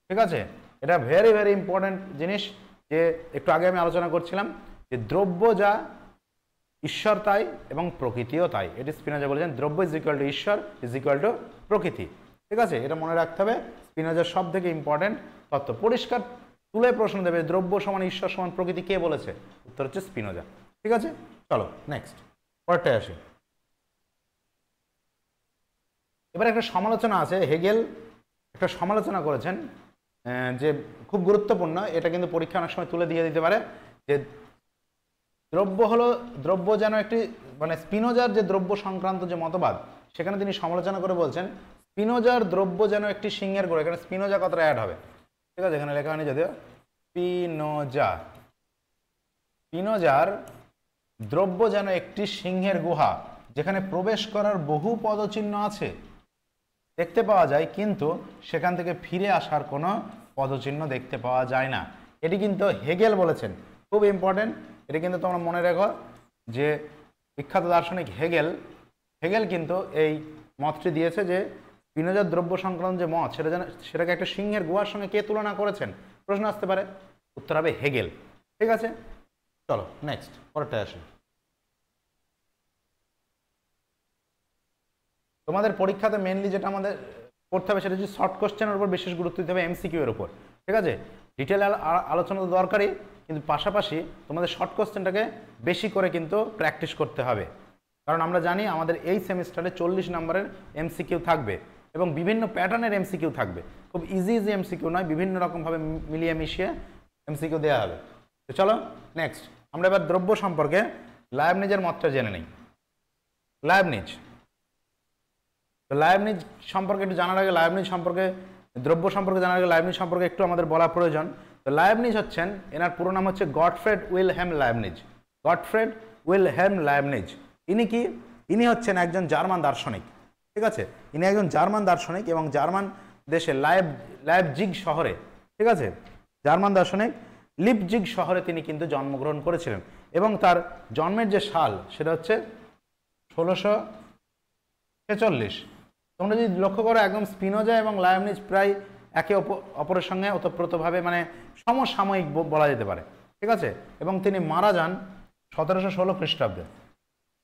ঠিক আছে, এটা ভেরি ভেরি ইম্পর্টেন্ট জিনিস, যে একটু আগে আমি আলোচনা করছিলাম যে দ্রব্য যা ঈশ্বর তাই এবং প্রকৃতিও তাই। এটি স্পিনোজা বলেছেন, দ্রব্য ইজ ইকুয়াল টু ঈশ্বর ইজ ইকুয়াল টু প্রকৃতি। ঠিক আছে, এটা মনে রাখতে হবে, স্পিনোজার সব থেকে ইম্পর্টেন্ট তত্ত্ব। পরিষ্কার তুলে প্রশ্ন দেবে দ্রব্য সমান ঈশ্বর সমান প্রকৃতি কে বলেছে, উত্তর হচ্ছে স্পিনোজা। ঠিক আছে, চলো নেক্সট পরেরটায় আসি। এবার একটা সমালোচনা আছে, হেগেল একটা সমালোচনা করেছেন যে খুব গুরুত্বপূর্ণ, এটা কিন্তু পরীক্ষা অনেক সময় তুলে দিয়ে দিতে পারে, যে দ্রব্য যেন একটি, মানে স্পিনোজার যে দ্রব্য সংক্রান্ত যে মতবাদ, সেখানে তিনি সমালোচনা করে বলছেন স্পিনোজার দ্রব্য যেন একটি সিংহের গোড়া। এখানে স্পিনোজা কথাটা অ্যাড হবে। ঠিক আছে, এখানে লেখা হয়নি যদিও, স্পিনোজার দ্রব্য যেন একটি সিংহের গুহা, যেখানে প্রবেশ করার বহু পদচিহ্ন আছে দেখতে পাওয়া যায়, কিন্তু সেখান থেকে ফিরে আসার কোনো পদচিহ্ন দেখতে পাওয়া যায় না। এটি কিন্তু হেগেল বলেছেন, খুব ইম্পর্টেন্ট। এটি কিন্তু তোমরা মনে রেখো যে বিখ্যাত দার্শনিক হেগেল কিন্তু এই মতটি দিয়েছে যে স্পিনোজার দ্রব্য সংক্রান্ত যে মত, সেটাকে একটা সিংহের গুহার সঙ্গে কে তুলনা করেছেন, প্রশ্ন আসতে পারে, উত্তর হবে হেগেল। ঠিক আছে, চলো নেক্সট পরেরটায় আসি। তোমাদের পরীক্ষাতে মেনলি যেটা আমাদের করতে হবে সেটা হচ্ছে শর্ট কোশ্চেনের উপর বিশেষ গুরুত্ব দিতে হবে, এমসিকিউ এর উপর। ঠিক আছে, ডিটেল আলোচনা তো দরকারই, কিন্তু পাশাপাশি তোমাদের শর্ট কোশ্চেনটাকে বেশি করে কিন্তু প্র্যাকটিস করতে হবে, কারণ আমরা জানি আমাদের এই সেমিস্টারে 40 নম্বরের এমসিকিউ থাকবে এবং বিভিন্ন প্যাটার্নের এমসিকিউ থাকবে। খুব ইজি এমসিকিউ নয়, বিভিন্ন রকমভাবে মিলিয়ে মিশিয়ে এমসিকিউ দেওয়া হবে। তো চলো নেক্সট, আমরা এবার দ্রব্য সম্পর্কে লাইবনিজের মতটা জেনে নিই। লাইবনিজ সম্পর্কে একটু জানার আগে, দ্রব্য সম্পর্কে জানার আগে লাইবনিজ সম্পর্কে একটু আমাদের বলা প্রয়োজন। তো লাইবনিজ হচ্ছেন, এনার পুরো নাম হচ্ছে গটফ্রেড উইলহেম লাইবনিজ। ইনি হচ্ছেন একজন জার্মান দার্শনিক। ঠিক আছে, ইনি একজন জার্মান দার্শনিক এবং জার্মান দেশে লাইপজিগ শহরে, ঠিক আছে, জার্মান দার্শনিক লিপজিগ শহরে তিনি কিন্তু জন্মগ্রহণ করেছিলেন এবং তার জন্মের যে সাল সেটা হচ্ছে 1646। তোমরা যদি লক্ষ্য করো, একদম স্পিনোজা এবং লাইবনিজ প্রায় একে অপরের সঙ্গে ওতপ্রোতভাবে মানে সমসাময়িক বলা যেতে পারে। ঠিক আছে, এবং তিনি মারা যান 1716 খ্রিস্টাব্দে।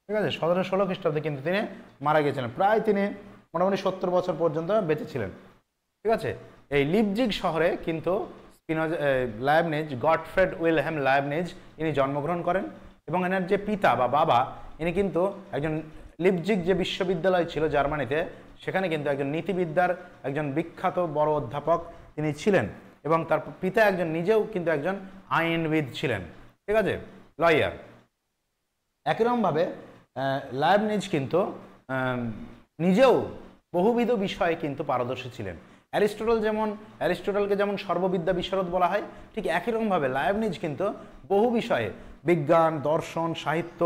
ঠিক আছে, 1716 খ্রিস্টাব্দে কিন্তু তিনি মারা গিয়েছিলেন। প্রায় তিনি মোটামুটি 70 বছর পর্যন্ত বেঁচে ছিলেন। ঠিক আছে, এই লিপজিগ শহরে কিন্তু গটফ্রেড উইলহেম লাইবনিজ ইনি জন্মগ্রহণ করেন এবং এনার যে পিতা বা বাবা, ইনি কিন্তু একজন লিপজিগ যে বিশ্ববিদ্যালয় ছিল জার্মানিতে, সেখানে কিন্তু একজন নীতিবিদ্যার একজন বিখ্যাত বড় অধ্যাপক তিনি ছিলেন এবং তার পিতা নিজেও কিন্তু একজন আইনবিদ ছিলেন। ঠিক আছে, লয়ার। একইরকমভাবে লাইবনিজ কিন্তু নিজেও বহুবিধ বিষয়ে কিন্তু পারদর্শী ছিলেন। অ্যারিস্টটলকে যেমন সর্ববিদ্যা বিশারদ বলা হয়, ঠিক একই রকমভাবে লাইবনিজ কিন্তু বহু বিষয়ে, বিজ্ঞান, দর্শন, সাহিত্য,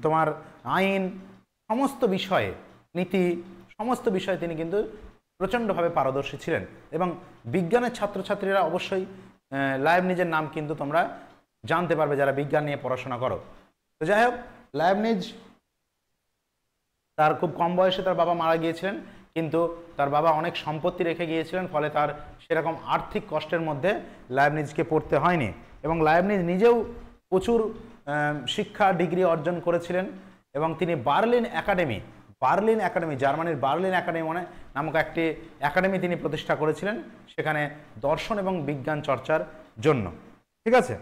তোমার আইন, সমস্ত বিষয়ে, নীতি, সমস্ত বিষয়ে তিনি কিন্তু প্রচণ্ডভাবে পারদর্শী ছিলেন এবং বিজ্ঞানের ছাত্রছাত্রীরা অবশ্যই লাইবনিজের নাম কিন্তু তোমরা জানতে পারবে যারা বিজ্ঞান নিয়ে পড়াশোনা করো। তো যাই হোক, লাইবনিজ তার খুব কম বয়সে তার বাবা মারা গিয়েছিলেন, কিন্তু তার বাবা অনেক সম্পত্তি রেখে গিয়েছিলেন, ফলে তার সেরকম আর্থিক কষ্টের মধ্যে লাইবনিজকে পড়তে হয়নি এবং লাইবনিজ নিজেও প্রচুর শিক্ষা ডিগ্রি অর্জন করেছিলেন এবং তিনি বার্লিন একাডেমি, জার্মানির বার্লিন একাডেমি নামক একটি একাডেমি তিনি প্রতিষ্ঠা করেছিলেন, সেখানে দর্শন এবং বিজ্ঞান চর্চার জন্য। ঠিক আছে,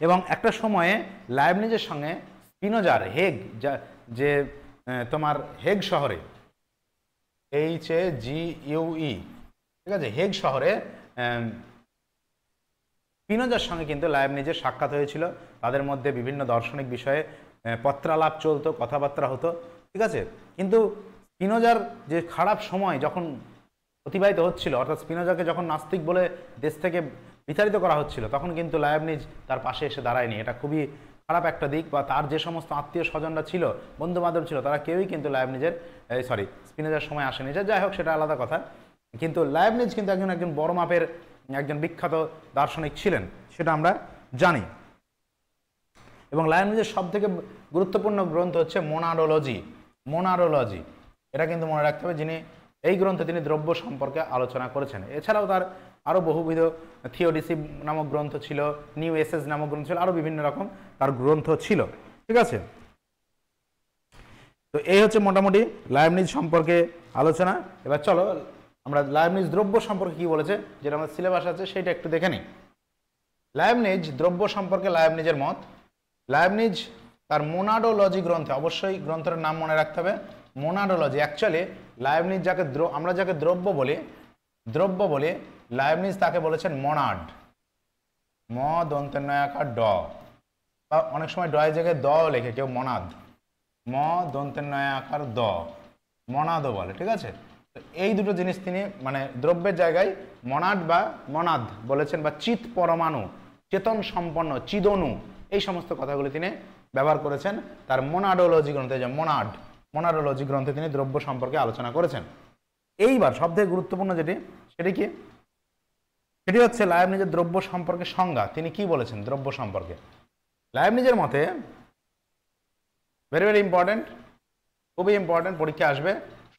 এবং একটা সময়ে লাইবনিজের সঙ্গে স্পিনোজার হেগ যে তোমার হেগ শহরে HAGUE, ঠিক আছে, হেগ শহরে স্পিনোজার সঙ্গে কিন্তু লাইবনিজের সাক্ষাৎ হয়েছিল। তাদের মধ্যে বিভিন্ন দার্শনিক বিষয়ে পত্রালাপ চলতো, কথাবার্তা হতো, ঠিক আছে। কিন্তু স্পিনোজার যে খারাপ সময় যখন অতিবাহিত হচ্ছিল, অর্থাৎ স্পিনোজাকে যখন নাস্তিক বলে দেশ থেকে বিতাড়িত করা হচ্ছিল, তখন কিন্তু লাইবনিজ তার পাশে এসে দাঁড়ায়নি। এটা খুবই খারাপ একটা দিক। বা তার যে সমস্ত আত্মীয় স্বজনরা ছিল, বন্ধু বান্ধব ছিল, তারা কেউই কিন্তু স্পিনোজার সময় আসেনি। যাই হোক, সেটা আলাদা কথা। কিন্তু লাইবনিজ কিন্তু একজন বড় মাপের একজন বিখ্যাত দার্শনিক ছিলেন, সেটা আমরা জানি। এবং লাইবনিজের সব থেকে গুরুত্বপূর্ণ গ্রন্থ হচ্ছে মোনাডোলজি। এটা কিন্তু মনে রাখতে হবে, যিনি এই গ্রন্থে তিনি দ্রব্য সম্পর্কে আলোচনা করেছেন। এছাড়াও তার আরও বহুবিধ থিওডিসি নামক গ্রন্থ ছিল, নিউ এসেজ নামক গ্রন্থ ছিল, আরও বিভিন্ন রকম তার গ্রন্থ ছিল, ঠিক আছে। তো এই হচ্ছে মোটামুটি লাইবনিজ সম্পর্কে আলোচনা। এবার চলো আমরা লাইবনিজ দ্রব্য সম্পর্কে কি বলেছে, যেটা আমাদের সিলেবাস আছে, সেটা একটু দেখে নিই। লাইবনিজ দ্রব্য সম্পর্কে লাইবনিজের মত। লাইবনিজ তার মোনাডোলজি গ্রন্থে, অবশ্যই গ্রন্থের নাম মনে রাখতে হবে, মোনাডোলজি। অ্যাকচুয়ালি লাইবনিজ আমরা যাকে দ্রব্য বলি, লাইবনিজ তাকে বলেছেন মনাড, ম দন্তের নয়াকার ড, বা অনেক সময় ডয়ের জায়গায় দ লেখে কেউ, মনাদ, ম দন্তের নয়াকার দ, মনাদও বলে, ঠিক আছে। তো এই দুটো জিনিস তিনি মানে দ্রব্যের জায়গায় মনাড বা মনাদ বলেছেন, বা চিত পরমাণু, চেতন সম্পন্ন, চিদনু, এই সমস্ত কথাগুলি তিনি ব্যবহার করেছেন তার মোনাডোলজি গ্রন্থে। যে মোনাডোলজি গ্রন্থে তিনি দ্রব্য সম্পর্কে আলোচনা করেছেন। এইবার সবথেকে গুরুত্বপূর্ণ সেটি হচ্ছে লাইবনিজের দ্রব্য সম্পর্কে সংজ্ঞা। তিনি কি বলেছেন দ্রব্য সম্পর্কে? লাইবনিজের মতে, ভেরি ভেরি ইম্পর্টেন্ট, খুবই ইম্পর্টেন্ট, পরীক্ষা আসবে,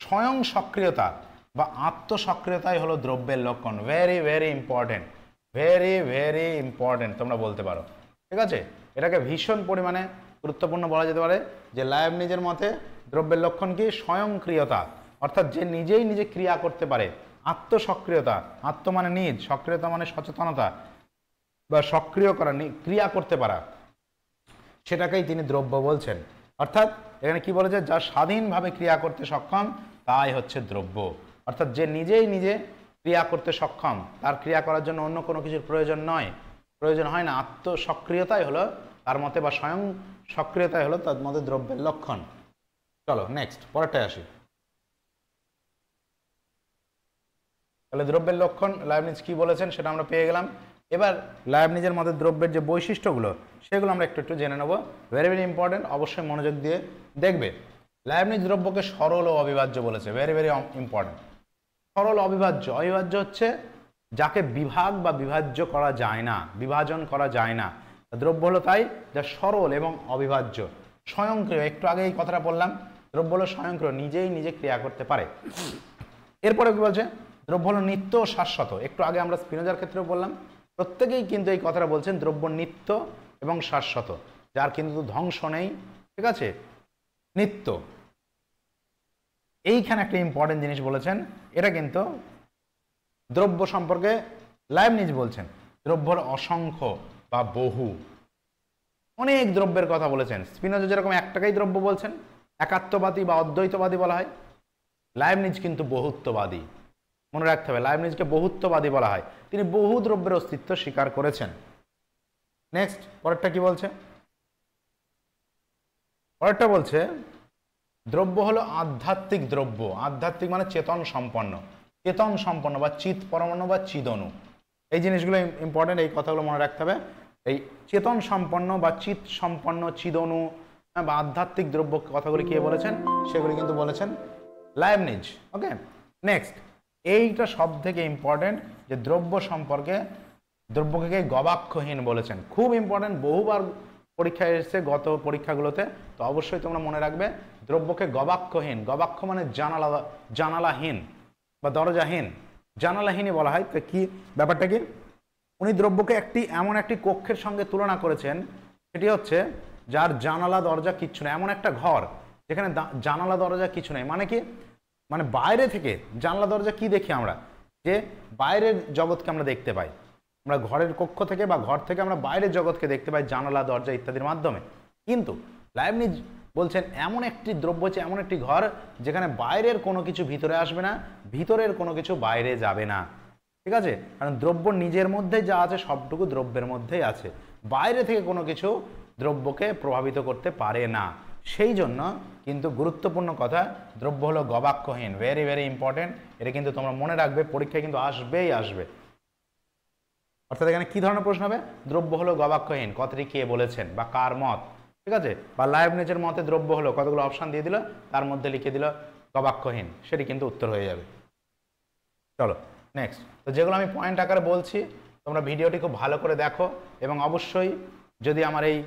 স্বয়ং সক্রিয়তা বা আত্মসক্রিয়তাই হলো দ্রব্যের লক্ষণ। ভেরি ভেরি ইম্পর্টেন্ট তোমরা বলতে পারো, ঠিক আছে। এটাকে ভীষণ পরিমাণে গুরুত্বপূর্ণ বলা যেতে পারে যে লাইবনিজের মতে দ্রব্যের লক্ষণ কি? স্বয়ংক্রিয়তা, অর্থাৎ যে নিজেই নিজে ক্রিয়া করতে পারে। আত্মসক্রিয়তা, আত্ম মানে নিজ, সক্রিয়তা মানে সচেতনতা বা সক্রিয় করা, ক্রিয়া করতে পারা, সেটাকেই তিনি দ্রব্য বলছেন। অর্থাৎ এখানে কি বলেছে? যা স্বাধীনভাবে ক্রিয়া করতে সক্ষম তাই হচ্ছে দ্রব্য। অর্থাৎ যে নিজেই নিজে ক্রিয়া করতে সক্ষম, তার ক্রিয়া করার জন্য অন্য কোনো কিছুর প্রয়োজন হয় না। আত্মসক্রিয়তাই হলো তার মতে, বা স্বয়ং সক্রিয়তাই হলো তার মতে দ্রব্যের লক্ষণ। চলো নেক্সট, পরেরটায় আসি। তাহলে দ্রব্যের লক্ষণ লাইবনিজ কি বলেছেন সেটা আমরা পেয়ে গেলাম। এবার লাইবনিজের মতে দ্রব্যের যে বৈশিষ্ট্যগুলো, সেগুলো আমরা একটু জেনে নেব। ভেরি ভেরি ইম্পর্টেন্ট, অবশ্যই মনোযোগ দিয়ে দেখবে। লাইবনিজ দ্রব্যকে সরল ও অবিভাজ্য বলেছে। Very very important. সরল, অবিভাজ্য হচ্ছে যাকে বিভাগ বা বিভাজ্য করা যায় না, বিভাজন করা যায় না। দ্রব্য হলো তাই যা সরল এবং অবিভাজ্য, স্বয়ংক্রিয়। একটু আগে এই কথাটা বললাম, দ্রব্য হলো স্বয়ংক্রিয়, নিজেই নিজে ক্রিয়া করতে পারে। এরপরে কি বলছে? দ্রব্য হলো নিত্য ও শাশ্বত। একটু আগে আমরা স্পিনোজার ক্ষেত্রেও বললাম, প্রত্যেকেই কিন্তু এই কথাটা বলছেন, দ্রব্য নিত্য এবং শাশ্বত, যার কিন্তু ধ্বংস নেই, ঠিক আছে, নিত্য। এইখানে একটা ইম্পর্টেন্ট জিনিস বলেছেন, এটা কিন্তু দ্রব্য সম্পর্কে লাইবনিজ বলছেন, দ্রব্য হলো অসংখ্য বা বহু, অনেক দ্রব্যের কথা বলেছেন। স্পিনোজা যেরকম একটাকেই দ্রব্য বলছেন, একাত্মবাদী বা অদ্বৈতবাদী বলা হয়, লাইবনিজ কিন্তু বহুত্ববাদী। মনে রাখতে হবে, লাইবনিজকে বহুত্ববাদী বলা হয়। তিনি বহু দ্রব্যের অস্তিত্ব স্বীকার করেছেন। নেক্সট, পরেরটা কি বলছে? পরেরটা বলছে দ্রব্য হলো আধ্যাত্মিক দ্রব্য। আধ্যাত্মিক মানে চেতন সম্পন্ন বা চিত পরমাণু বা চিদনু। এই জিনিসগুলো ইম্পর্টেন্ট, এই কথাগুলো মনে রাখতে হবে। এই চেতন সম্পন্ন বা চিত সম্পন্ন, চিদনু বা আধ্যাত্মিক দ্রব্য কথাগুলি কে বলেছেন? সেগুলি কিন্তু বলেছেন লাইবনিজ। ওকে, নেক্সট, এইটা সব থেকে ইম্পর্টেন্ট যে দ্রব্য সম্পর্কে দ্রব্যকে গবাক্ষহীন বলেছেন। খুব ইম্পর্টেন্ট, বহুবার পরীক্ষায় এসেছে গত পরীক্ষাগুলোতে, তো অবশ্যই তোমরা মনে রাখবে দ্রব্যকে গবাক্ষহীন। গবাক্ষ মানে জানালাহীন বা দরজাহীন, জানালাহীনই বলা হয়। তো কি ব্যাপারটা কি? উনি দ্রব্যকে এমন একটি কক্ষের সঙ্গে তুলনা করেছেন, সেটি হচ্ছে যার জানালা দরজা কিচ্ছু নেই। এমন একটা ঘর যেখানে জানালা দরজা কিছু নেই। মানে কি? মানে বাইরে থেকে জানলা দরজা কি দেখি আমরা? যে বাইরের জগৎকে আমরা দেখতে পাই, আমরা ঘরের কক্ষ থেকে বা ঘর থেকে আমরা বাইরের জগৎকে দেখতে পাই জানালা দরজা ইত্যাদির মাধ্যমে। কিন্তু লাইবনিজ বলছেন এমন একটি দ্রব্য হচ্ছে এমন একটি ঘর যেখানে বাইরের কোনো কিছু ভিতরে আসবে না, ভিতরের কোনো কিছু বাইরে যাবে না। ঠিক আছে, কারণ দ্রব্য নিজের মধ্যে যা আছে সবটুকু দ্রব্যের মধ্যেই আছে, বাইরে থেকে কোনো কিছু দ্রব্যকে প্রভাবিত করতে পারে না। সেই জন্য কিন্তু গুরুত্বপূর্ণ কথা, দ্রব্য হলো গবাক্ষহীন, ভেরি ভেরি ইম্পর্টেন্ট। এটা কিন্তু তোমরা মনে রাখবে, পরীক্ষায় কিন্তু আসবেই আসবে। অর্থাৎ এখানে কি ধরনের প্রশ্ন হবে, দ্রব্য হলো গবাক্ষহীন, কথাটি কে বলেছেন বা কার মত। ঠিক আছে, বা লাইবনিজের মতে দ্রব্য হলো, কতগুলো অপশান দিয়ে দিল, তার মধ্যে লিখে দিল গবাক্ষহীন, সেটি কিন্তু উত্তর হয়ে যাবে। চলো নেক্সট। তো যেগুলো আমি পয়েন্ট আকারে বলছি তোমরা ভিডিওটি খুব ভালো করে দেখো, এবং অবশ্যই যদি আমার এই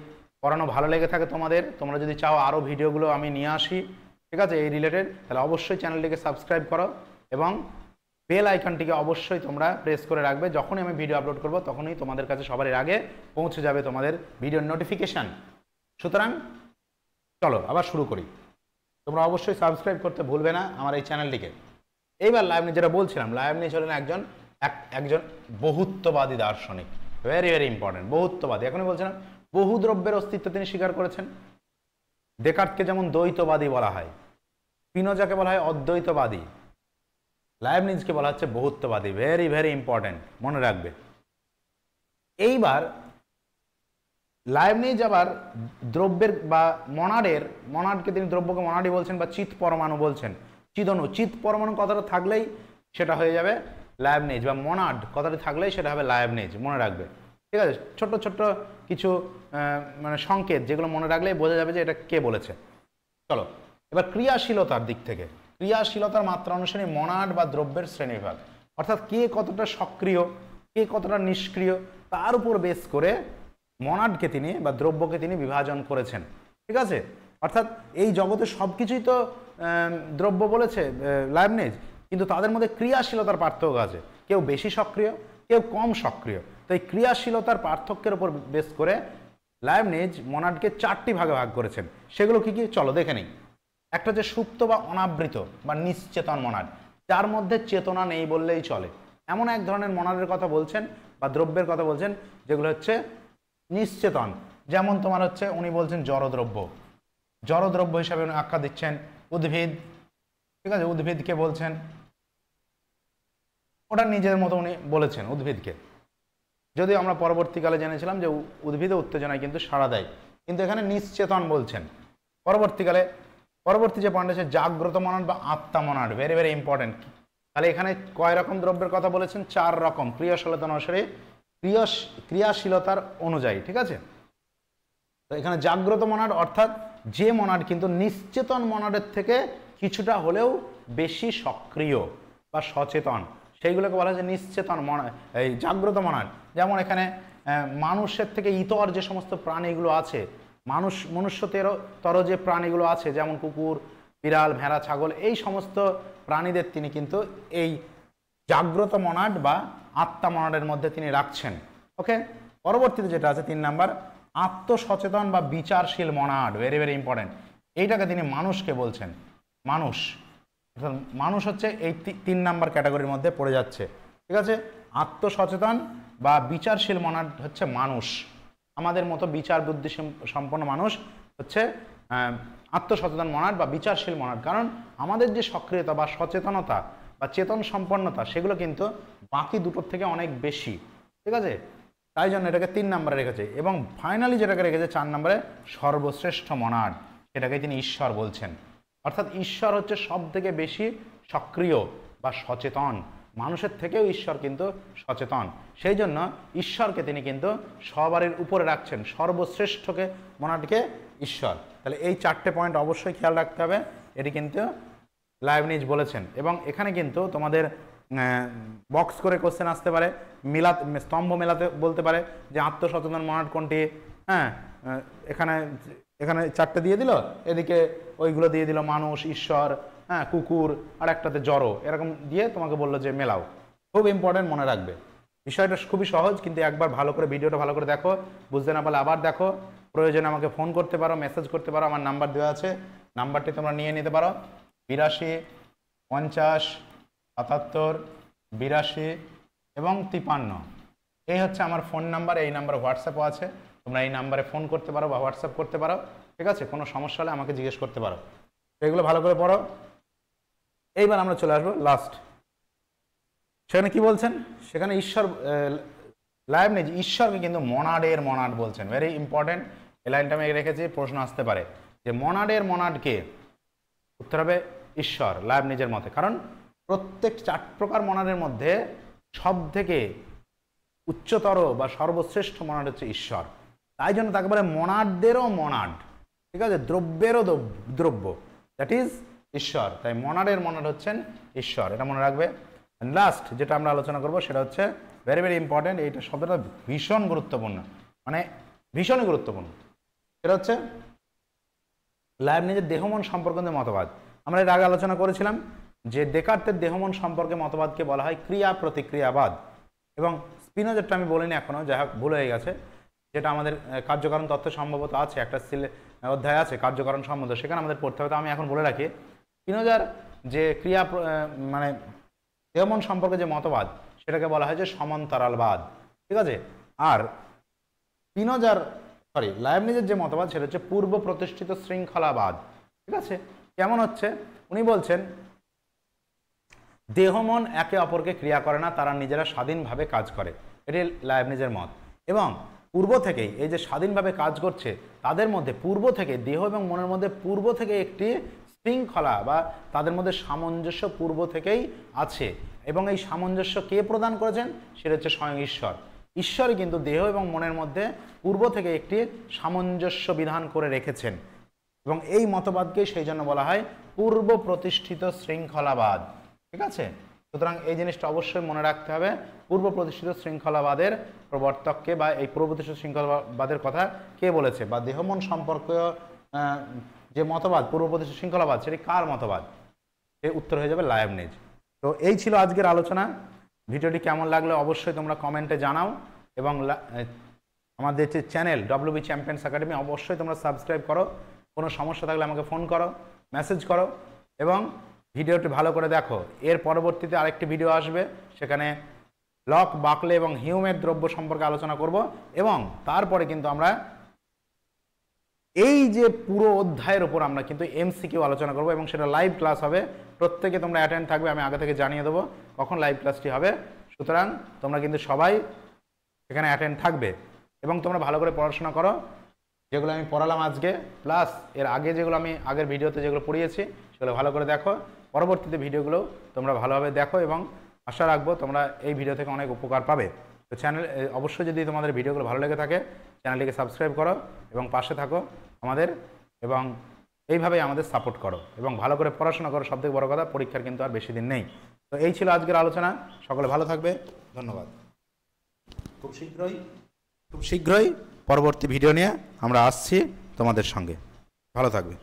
পড়ানো ভালো লেগে থাকে তোমাদের, তোমরা যদি চাও আরও ভিডিওগুলো আমি নিয়ে আসি, ঠিক আছে, এই রিলেটেড, তাহলে অবশ্যই চ্যানেলটিকে সাবস্ক্রাইব করো এবং বেল আইকনটিকে অবশ্যই তোমরা প্রেস করে রাখবে। যখনই আমি ভিডিও আপলোড করব তখনই তোমাদের কাছে সবার আগে পৌঁছে যাবে তোমাদের ভিডিওর নোটিফিকেশান। সুতরাং চলো আবার শুরু করি। তোমরা অবশ্যই সাবস্ক্রাইব করতে ভুলবে না আমার এই চ্যানেলটিকে। এইবার লাইবনিজ যেটা বলছিলাম, লাইবনিজ হলেন একজন বহুত্ববাদী দার্শনিক, ভেরি ভেরি ইম্পর্টেন্ট, বহুত্ববাদী। এখনই বলছিলাম বহু দ্রব্যের অস্তিত্ব তিনি স্বীকার করেছেন। ডেকার্টকে যেমন দ্বৈতবাদী বলা হয়, স্পিনোজাকে বলা হয় অদ্বৈতবাদী, লাইবনিজকে বলা হচ্ছে বহুত্ববাদী, ভেরি ভেরি ইম্পর্টেন্ট, মনে রাখবে। এইবার লাইবনিজ আবার দ্রব্যের বা মনাডকে তিনি দ্রব্যকে মনাডই বলছেন বা চিৎ পরমাণু বলছেন। চিৎ পরমাণু কথাটা থাকলেই সেটা হয়ে যাবে লাইবনিজ, বা মনাড কথাটি থাকলেই সেটা হবে লাইবনিজ, মনে রাখবে। ঠিক আছে, ছোট্ট ছোট্ট কিছু মানে সংকেত যেগুলো মনে রাখলেই বোঝা যাবে যে এটা কে বলেছে। চলো এবার ক্রিয়াশীলতার দিক থেকে, ক্রিয়াশীলতার মাত্রা অনুসারে মনাড বা দ্রব্যের শ্রেণীবিভাগ, অর্থাৎ কে কতটা সক্রিয় কে কতটা নিষ্ক্রিয় তার উপর বেস করে মনাডকে তিনি বা দ্রব্যকে তিনি বিভাজন করেছেন। ঠিক আছে, অর্থাৎ এই জগতে সব কিছুই তো দ্রব্য বলেছে লাইবনিজ, কিন্তু তাদের মধ্যে ক্রিয়াশীলতার পার্থক্য আছে, কেউ বেশি সক্রিয় কেউ কম সক্রিয়। তো এই ক্রিয়াশীলতার পার্থক্যের উপর বেস করে লাইবনিজ মনাডকে 4টি ভাগে ভাগ করেছেন। সেগুলো কি কি চলো দেখে নিই। একটা হচ্ছে সুপ্ত বা অনাবৃত বা নিশ্চেতন মনাড, যার মধ্যে চেতনা নেই বললেই চলে, এমন এক ধরনের মনাডের কথা বলছেন বা দ্রব্যের কথা বলছেন যেগুলো হচ্ছে নিশ্চেতন। যেমন তোমার হচ্ছে উনি বলছেন জড়দ্রব্য, জড়দ্রব্য হিসাবে উনি আখ্যা দিচ্ছেন উদ্ভিদ। ঠিক আছে, উদ্ভিদকে বলছেন, ওটা নিজের মতো উনি বলেছেন উদ্ভিদকে, যদিও আমরা পরবর্তীকালে জেনেছিলাম যে উদ্ভিদে উত্তেজনায় কিন্তু সাড়া দেয়, কিন্তু এখানে নিশ্চেতন বলছেন। পরবর্তী যে পয়েন্ট আছে জাগ্রত মনাড বা আত্মা মনাড, ভেরি ভেরি ইম্পর্টেন্ট। তাহলে এখানে কয় রকম দ্রব্যের কথা বলেছেন, 4 রকম, ক্রিয়াশীলতা অনুসারে, ক্রিয়াশীলতার অনুযায়ী। ঠিক আছে, তো এখানে জাগ্রত মনাড অর্থাৎ যে মনাড কিন্তু নিশ্চেতন মনাডের থেকে কিছুটা হলেও বেশি সক্রিয় বা সচেতন, সেইগুলোকে বলা হয় নিশ্চেতন এই জাগ্রত মনাড। যেমন এখানে মানুষের থেকে ইতর যে সমস্ত প্রাণীগুলো আছে, মনুষ্যতর যে প্রাণীগুলো আছে, যেমন কুকুর, বিড়াল, ভেড়া, ছাগল, এই সমস্ত প্রাণীদের তিনি কিন্তু এই জাগ্রত মনাড বা আত্মা মনাডের মধ্যে তিনি রাখছেন। ওকে, পরবর্তীতে যেটা আছে 3 নাম্বার, আত্মসচেতন বা বিচারশীল মনাড, ভেরি ভেরি ইম্পর্টেন্ট। এইটাকে তিনি মানুষকে বলছেন। মানুষ হচ্ছে এই 3 নাম্বার ক্যাটাগরির মধ্যে পড়ে যাচ্ছে। ঠিক আছে, আত্মসচেতন বা বিচারশীল মনাড হচ্ছে মানুষ, আমাদের মতো বিচার বুদ্ধি সম্পন্ন মানুষ হচ্ছে আত্মসচেতন মনাড বা বিচারশীল মনাড। কারণ আমাদের যে সক্রিয়তা বা সচেতনতা বা চেতন সম্পন্নতা সেগুলো কিন্তু বাকি দুটোর থেকে অনেক বেশি। ঠিক আছে, তাই জন্য এটাকে 3 নম্বরে রেখেছে। এবং ফাইনালি যেটাকে রেখেছে 4 নম্বরে, সর্বশ্রেষ্ঠ মনাড, সেটাকে তিনি ঈশ্বর বলছেন। অর্থাৎ ঈশ্বর হচ্ছে সব থেকে বেশি সক্রিয় বা সচেতন, মানুষের থেকেও ঈশ্বর কিন্তু সচেতন, সেই জন্য ঈশ্বরকে তিনি কিন্তু সবারের উপরে রাখছেন, সর্বশ্রেষ্ঠকে মনাডকে ঈশ্বর। তাহলে এই 4টে পয়েন্ট অবশ্যই খেয়াল রাখতে হবে, এটি কিন্তু লাইবনিজ বলেছেন। এবং এখানে কিন্তু তোমাদের বক্স করে কোশ্চেন আসতে পারে, স্তম্ভ মেলাতে বলতে পারে যে আত্মসচেতন মনাড কোনটি। হ্যাঁ, এখানে 4টে দিয়ে দিল, এদিকে ওইগুলো দিয়ে দিল মানুষ, ঈশ্বর, হ্যাঁ, কুকুর, আর একটাতে জড়ো, এরকম দিয়ে তোমাকে বললো যে মেলাও। খুব ইম্পর্টেন্ট, মনে রাখবে। বিষয়টা খুবই সহজ, কিন্তু একবার ভালো করে ভিডিওটা ভালো করে দেখো, বুঝতে না পারলে আবার দেখো, প্রয়োজনে আমাকে ফোন করতে পারো, মেসেজ করতে পারো, আমার নাম্বার দেওয়া আছে, নাম্বারটি তোমরা নিয়ে নিতে পারো, 82 50 77 82 এবং 53। এই হচ্ছে আমার ফোন নাম্বার, এই নাম্বারে হোয়াটসঅ্যাপও আছে, তোমরা এই নাম্বারে ফোন করতে পারো বা হোয়াটসঅ্যাপ করতে পারো, ঠিক আছে? কোনো সমস্যা হলে আমাকে জিজ্ঞেস করতে পারো। তো এগুলো ভালো করে পড়ো। এইবার আমরা চলে আসবো লাস্ট। সেখানে কি বলছেন? সেখানে ঈশ্বর, লাইবনিজ ঈশ্বরকে কিন্তু মনাডের মনাড বলছেন। ভেরি ইম্পর্টেন্ট, এই লাইনটা আমি রেখেছি, প্রশ্ন আসতে পারে যে মনাডের মনাডকে। উত্তর হবে ঈশ্বর, লাইবনিজের মতে। কারণ প্রত্যেক 4 প্রকার মনাডের মধ্যে সব থেকে উচ্চতর বা সর্বশ্রেষ্ঠ মনাড হচ্ছে ঈশ্বর, তাই জন্য তাকে বলে মনাডদেরও মনাড, ঠিক আছে? দ্রব্যেরও দ্রব্য, দ্যাট ইজ ঈশ্বর। তাই মনাডের মনাড হচ্ছেন ঈশ্বর, এটা মনে রাখবে। লাস্ট যেটা আমরা আলোচনা করব সেটা হচ্ছে ভেরি ভেরি ইম্পর্টেন্ট, এইটা শব্দটা ভীষণ গুরুত্বপূর্ণ, মানে ভীষণই গুরুত্বপূর্ণ। সেটা হচ্ছে লাইবনিজের দেহমন সম্পর্কে মতবাদ। আমরা এর আগে আলোচনা করেছিলাম যে ডেকার্তের দেহমন সম্পর্কে মতবাদকে বলা হয় ক্রিয়া প্রতিক্রিয়াবাদ, এবং স্পিনোজারটা আমি বলিনি এখনো, যাই হোক ভুল হয়ে গেছে, যেটা আমাদের কার্যকারণ তত্ত্ব সম্ভবত আছে, একটা অধ্যায় আছে কার্যকারণ সম্বন্ধ, সেখানে আমাদের পড়তে হবে। তো আমি এখন বলে রাখি, স্পিনোজার যে ক্রিয়া মানে দেহমন সম্পর্কে যে মতবাদ সেটাকে বলা হয় যে সমান্তরালবাদ, ঠিক আছে? আর লাইবনিজের যে মতবাদ সেটা হচ্ছে পূর্ব প্রতিষ্ঠিত শৃঙ্খলাবাদ, ঠিক আছে? কেমন হচ্ছে? উনি বলছেন দেহমন একে অপরকে ক্রিয়া করে না, তারা নিজেরা স্বাধীনভাবে কাজ করে, এটি লাইবনিজের মত। এবং পূর্ব থেকেই এই যে স্বাধীনভাবে কাজ করছে তাদের মধ্যে পূর্ব থেকে দেহ এবং মনের মধ্যে পূর্ব থেকে একটি শৃঙ্খলা বা তাদের মধ্যে সামঞ্জস্য পূর্ব থেকেই আছে, এবং এই সামঞ্জস্য কে প্রদান করেছেন? সেটা হচ্ছে স্বয়ং ঈশ্বর। ঈশ্বরই কিন্তু দেহ এবং মনের মধ্যে পূর্ব থেকে একটি সামঞ্জস্য বিধান করে রেখেছেন, এবং এই মতবাদকেই সেই জন্য বলা হয় পূর্ব প্রতিষ্ঠিত শৃঙ্খলাবাদ, ঠিক আছে? সুতরাং এই জিনিসটা অবশ্যই মনে রাখতে হবে, পূর্ব প্রতিষ্ঠিত শৃঙ্খলাবাদের প্রবর্তককে বা এই পূর্ব প্রতিষ্ঠিত শৃঙ্খলাবাদের কথা কে বলেছে, বা দেহমন সম্পর্কীয় যে মতবাদ পূর্ব প্রতিষ্ঠিত শৃঙ্খলাবাদ, সেটি কার মতবাদ? এর উত্তর হয়ে যাবে লাইবনিজ। তো এই ছিল আজকের আলোচনা। ভিডিওটি কেমন লাগলো অবশ্যই তোমরা কমেন্টে জানাও, এবং আমাদের যে চ্যানেল WB চ্যাম্পিয়ন্স একাডেমি অবশ্যই তোমরা সাবস্ক্রাইব করো। কোনো সমস্যা থাকলে আমাকে ফোন করো, মেসেজ করো, এবং ভিডিওটি ভালো করে দেখো। এর পরবর্তীতে আরেকটি ভিডিও আসবে, সেখানে লক, বাকলে এবং হিউমের দ্রব্য সম্পর্কে আলোচনা করব, এবং তারপরে কিন্তু আমরা এই যে পুরো অধ্যায়ের উপর আমরা কিন্তু MCQ আলোচনা করব, এবং সেটা লাইভ ক্লাস হবে। প্রত্যেকে তোমরা অ্যাটেন্ড থাকবে, আমি আগে থেকে জানিয়ে দেবো কখন লাইভ ক্লাসটি হবে। সুতরাং তোমরা কিন্তু সবাই সেখানে অ্যাটেন্ড থাকবে, এবং তোমরা ভালো করে পড়াশোনা করো। যেগুলো আমি পড়ালাম আজকে প্লাস এর আগে যেগুলো আমি আগের ভিডিওতে যেগুলো পড়িয়েছি সেগুলো ভালো করে দেখো। পরবর্তীতে ভিডিওগুলো তোমরা ভালোভাবে দেখো, এবং আশা রাখবো তোমরা এই ভিডিও থেকে অনেক উপকার পাবে। তো চ্যানেল অবশ্যই যদি তোমাদের ভিডিওগুলো ভালো লেগে থাকে চ্যানেলটিকে সাবস্ক্রাইব করো এবং পাশে থাকো আমাদের, এবং এইভাবেই আমাদের সাপোর্ট করো, এবং ভালো করে পড়াশোনা করো। সবথেকে বড় কথা, পরীক্ষার কিন্তু আর বেশি দিন নেই। তো এই ছিল আজকের আলোচনা। সকলে ভালো থাকবে, ধন্যবাদ। খুব শীঘ্রই পরবর্তী ভিডিও নিয়ে আমরা আসছি তোমাদের সঙ্গে। ভালো থাকবে।